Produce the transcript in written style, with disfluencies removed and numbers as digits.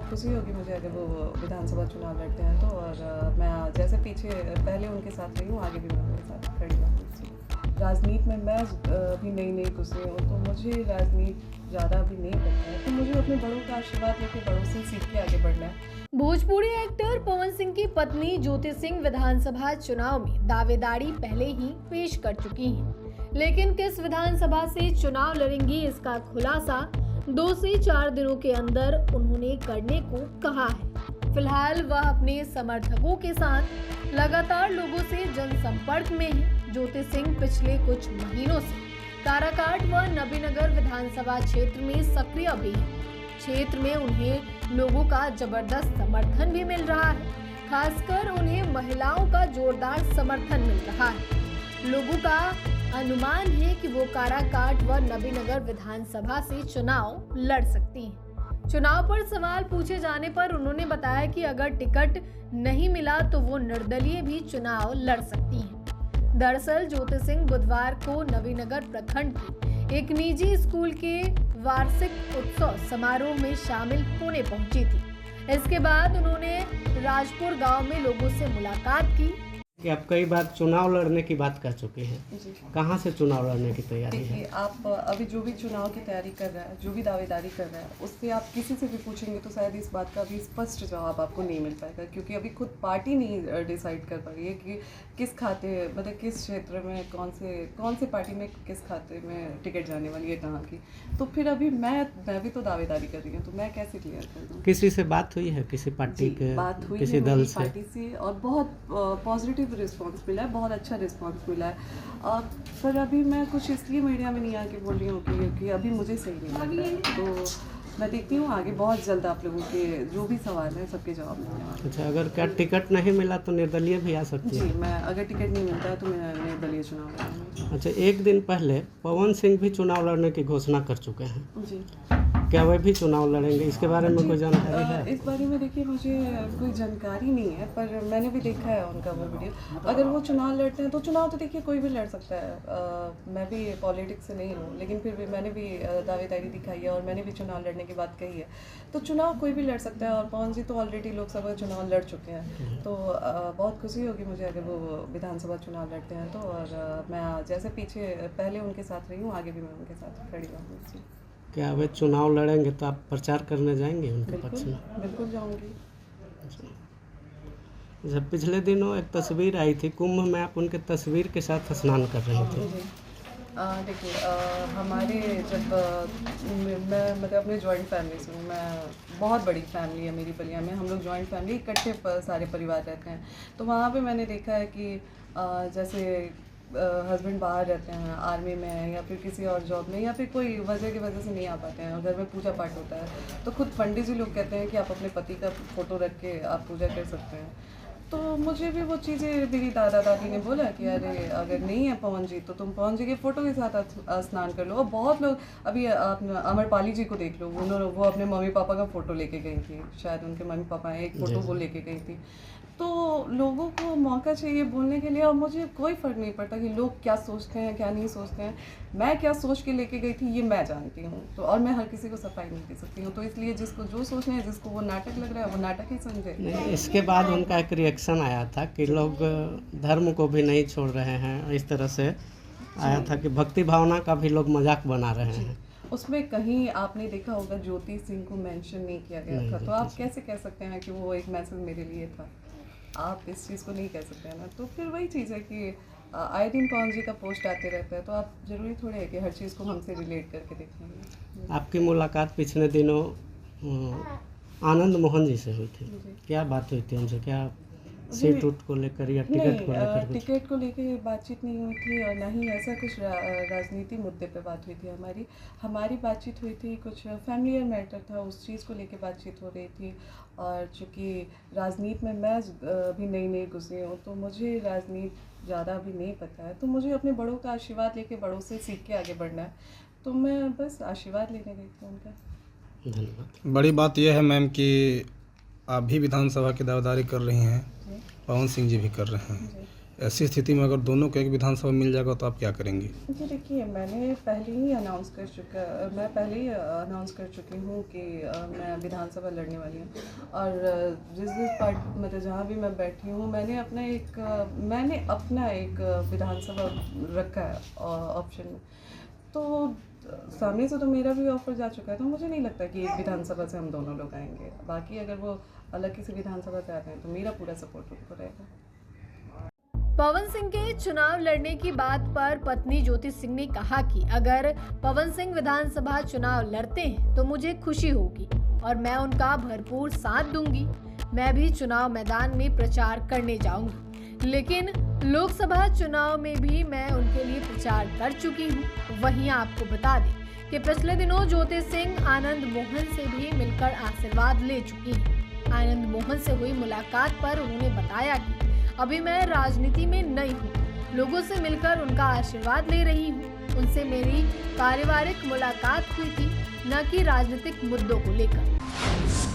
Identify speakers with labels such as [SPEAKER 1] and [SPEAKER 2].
[SPEAKER 1] बहुत खुशी होगी मुझे अगर वो विधानसभा चुनाव लड़ते हैं तो, और मैं जैसे पीछे पहले उनके साथ रही हूँ आगे भी मैं उनके साथ खड़ी रहूँगी। राजनीति में मैं भी नई घुसी हूँ, तो मुझे राजनीति ज़्यादा भी नहीं पता है, तो मुझे अपने बड़ों का आशीर्वाद लेके बड़ों से सीख के आगे बढ़ना है।
[SPEAKER 2] भोजपुरी एक्टर पवन सिंह की पत्नी ज्योति सिंह विधानसभा चुनाव में दावेदारी पहले ही पेश कर चुकी हैं, लेकिन किस विधानसभा से चुनाव लड़ेंगी इसका खुलासा 2 से 4 दिनों के अंदर उन्होंने करने को कहा है। फिलहाल वह अपने समर्थकों के साथ लगातार लोगों से जनसंपर्क में है। ज्योति सिंह पिछले कुछ महीनों से काराकाट व नबीनगर विधानसभा क्षेत्र में सक्रिय भी है। क्षेत्र में उन्हें लोगों का जबरदस्त समर्थन भी मिल रहा है, खासकर उन्हें महिलाओं का जोरदार समर्थन मिल रहा है। लोगों का अनुमान है कि वो काराकाट व नबीनगर विधानसभा से चुनाव लड़ सकती हैं। चुनाव पर सवाल पूछे जाने पर उन्होंने बताया कि अगर टिकट नहीं मिला तो वो निर्दलीय भी चुनाव लड़ सकती हैं। दरअसल ज्योति सिंह बुधवार को नबीनगर प्रखंड की एक निजी स्कूल के वार्षिक उत्सव समारोह में शामिल होने पहुंची थी। इसके बाद उन्होंने राजपुर गांव में लोगों से मुलाकात की।
[SPEAKER 3] कि आप कई बार चुनाव लड़ने की बात कर चुके हैं, कहाँ से चुनाव लड़ने की तैयारी है?
[SPEAKER 1] देखिए, आप अभी जो भी चुनाव की तैयारी कर रहा है, जो भी दावेदारी कर रहा है, उससे आप किसी से भी पूछेंगे तो शायद इस बात का भी स्पष्ट जवाब आपको नहीं मिल पाएगा, क्योंकि अभी खुद पार्टी नहीं डिसाइड कर पा रही है कि किस खाते, मतलब किस क्षेत्र में कौन से पार्टी में किस खाते में टिकट जाने वाली है कहाँ की। तो फिर अभी मैं भी तो दावेदारी कर रही हूँ, तो मैं कैसे क्लियर कर दूँ?
[SPEAKER 3] किसी से बात हुई है, किसी पार्टी के,
[SPEAKER 1] बात हुई
[SPEAKER 3] किसी
[SPEAKER 1] है
[SPEAKER 3] दल
[SPEAKER 1] मेरी
[SPEAKER 3] से?
[SPEAKER 1] पार्टी से, और बहुत पॉजिटिव रिस्पांस मिला है, बहुत अच्छा रिस्पांस मिला है। पर अभी मैं कुछ इसलिए मीडिया में नहीं आके बोल रही हूँ क्योंकि अभी मुझे सही नहीं लग रहा है। तो मैं देखती हूँ आगे बहुत जल्द आप लोगों के जो भी सवाल है सबके जवाब मिलने वाले हैं।
[SPEAKER 3] अच्छा, अगर क्या टिकट नहीं मिला तो निर्दलीय भी आ सकती है?
[SPEAKER 1] जी, मैं अगर टिकट नहीं मिलता है तो मैं निर्दलीय चुनाव लड़ूंगी।
[SPEAKER 3] अच्छा, एक दिन पहले पवन सिंह भी चुनाव लड़ने की घोषणा कर चुके हैं,
[SPEAKER 1] जी,
[SPEAKER 3] क्या वे भी चुनाव लड़ेंगे? इसके बारे में कोई जानकारी है?
[SPEAKER 1] इस बारे में देखिए मुझे कोई जानकारी नहीं है, पर मैंने भी देखा है उनका वो वीडियो। अगर वो चुनाव लड़ते हैं तो चुनाव तो देखिए कोई भी लड़ सकता है। मैं भी पॉलिटिक्स से नहीं हूँ, लेकिन फिर भी मैंने भी दावेदारी दिखाई है और मैंने भी चुनाव लड़ने की बात कही है। तो चुनाव कोई भी लड़ सकता है, और पवन जी तो ऑलरेडी लोकसभा चुनाव लड़ चुके हैं। तो बहुत खुशी होगी मुझे अगर वो विधानसभा चुनाव लड़ते हैं तो, और मैं जैसे पीछे पहले उनके साथ रही हूँ आगे भी मैं उनके साथ खड़ी रहूँगी।
[SPEAKER 3] क्या वे चुनाव लड़ेंगे तो आप प्रचार करने जाएंगे उनके पक्ष में?
[SPEAKER 1] बिल्कुल जाऊँगी।
[SPEAKER 3] अच्छा, पिछले दिनों एक तस्वीर आई थी, कुंभ में आप उनके तस्वीर के साथ स्नान कर रहे थे।
[SPEAKER 1] देखिए, हमारे जब मैं मतलब अपने जॉइंट फैमिली से हूँ, मैं बहुत बड़ी फैमिली है मेरी बलिया में, हम लोग जॉइंट फैमिली इकट्ठे सारे परिवार रहते हैं। तो वहाँ पे मैंने देखा है कि जैसे हस्बैंड बाहर रहते हैं, आर्मी में है या फिर किसी और जॉब में, या फिर कोई वजह की वजह से नहीं आ पाते हैं, घर में पूजा पाठ होता है, तो खुद पंडित जी लोग कहते हैं कि आप अपने पति का फ़ोटो रख के आप पूजा कर सकते हैं। तो मुझे भी वो चीज़ें मेरी दादा दादी ने बोला कि अरे अगर नहीं है पवन जी तो तुम पवन जी के फ़ोटो के साथ स्नान कर लो। और बहुत लोग, अभी आप अमरपाली जी को देख लो, वो अपने मम्मी पापा का फ़ोटो लेके गई थी, शायद उनके मम्मी पापा एक फ़ोटो वो लेके गई थी। तो लोगों को मौका चाहिए बोलने के लिए, और मुझे कोई फ़र्क नहीं पड़ता कि लोग क्या सोचते हैं क्या नहीं सोचते हैं। मैं क्या सोच के लेके गई थी ये मैं जानती हूँ, तो और मैं हर किसी को सफाई नहीं दे सकती हूँ। तो इसलिए जिसको जो सोचना है, जिसको वो नाटक लग रहा है वो नाटक ही समझे।
[SPEAKER 3] नहीं, इसके बाद उनका एक रिएक्शन आया था कि लोग धर्म को भी नहीं छोड़ रहे हैं, इस तरह से आया था कि भक्ति भावना का भी लोग मजाक बना रहे हैं।
[SPEAKER 1] उसमें कहीं आपने देखा होगा ज्योति सिंह को मेंशन नहीं किया गया था, तो आप कैसे कह सकते हैं कि वो एक मैसेज मेरे लिए था? आप इस चीज़ को नहीं कह सकते हैं ना। तो फिर वही चीज़ है कि आए दिन पवन जी का पोस्ट आते रहता है, तो आप ज़रूरी थोड़े है कि हर चीज़ को हमसे रिलेट करके देखेंगे।
[SPEAKER 3] आपकी मुलाकात पिछले दिनों आनंद मोहन जी से हुई थी, क्या बात हुई थी उनसे? क्या सीट उट को लेकर या टिकट को लेकर?
[SPEAKER 1] टिकट को लेकर बातचीत नहीं हुई थी, और ना ही ऐसा कुछ राजनीति मुद्दे पे बात हुई थी। हमारी बातचीत हुई थी, कुछ फैमिलियर मैटर था, उस चीज़ को लेकर बातचीत हो रही थी। और चूँकि राजनीति में मैं भी नई घुसी हूँ, तो मुझे राजनीति ज़्यादा भी नहीं पता है, तो मुझे अपने बड़ों का आशीर्वाद लेके बड़ों से सीख के आगे बढ़ना है। तो मैं बस आशीर्वाद लेने गई थी उनका।
[SPEAKER 3] धन्यवाद।
[SPEAKER 4] बड़ी बात यह है मैम कि आप भी विधानसभा की दावेदारी कर रही हैं, पवन सिंह जी भी कर रहे हैं, ऐसी स्थिति में अगर दोनों को एक विधानसभा मिल जाएगा तो आप क्या करेंगी?
[SPEAKER 1] जी देखिए, मैं पहले ही अनाउंस कर चुकी हूँ कि मैं विधानसभा लड़ने वाली हूँ। और जिस पार्टी मतलब जहाँ भी मैं बैठी हूँ, मैंने अपना एक विधानसभा रखा है ऑप्शन में। तो सामने से तो मेरा भी ऑफर जा चुका है, तो मुझे नहीं लगता कि एक विधानसभा से हम दोनों लोग आएंगे। बाकी अगर वो अलग किसी विधानसभा से आते हैं तो मेरा पूरा सपोर्ट उनको रहेगा।
[SPEAKER 2] पवन सिंह के चुनाव लड़ने की बात पर पत्नी ज्योति सिंह ने कहा कि अगर पवन सिंह विधानसभा चुनाव लड़ते हैं तो मुझे खुशी होगी और मैं उनका भरपूर साथ दूंगी। मैं भी चुनाव मैदान में प्रचार करने जाऊंगी, लेकिन लोकसभा चुनाव में भी मैं उनके लिए प्रचार कर चुकी हूं। वहीं आपको बता दें कि पिछले दिनों ज्योति सिंह आनंद मोहन से भी मिलकर आशीर्वाद ले चुकी हैं। आनंद मोहन से हुई मुलाकात पर उन्होंने बताया कि अभी मैं राजनीति में नई हूँ, लोगों से मिलकर उनका आशीर्वाद ले रही हूँ। उनसे मेरी पारिवारिक मुलाकात हुई थी, न कि राजनीतिक मुद्दों को लेकर।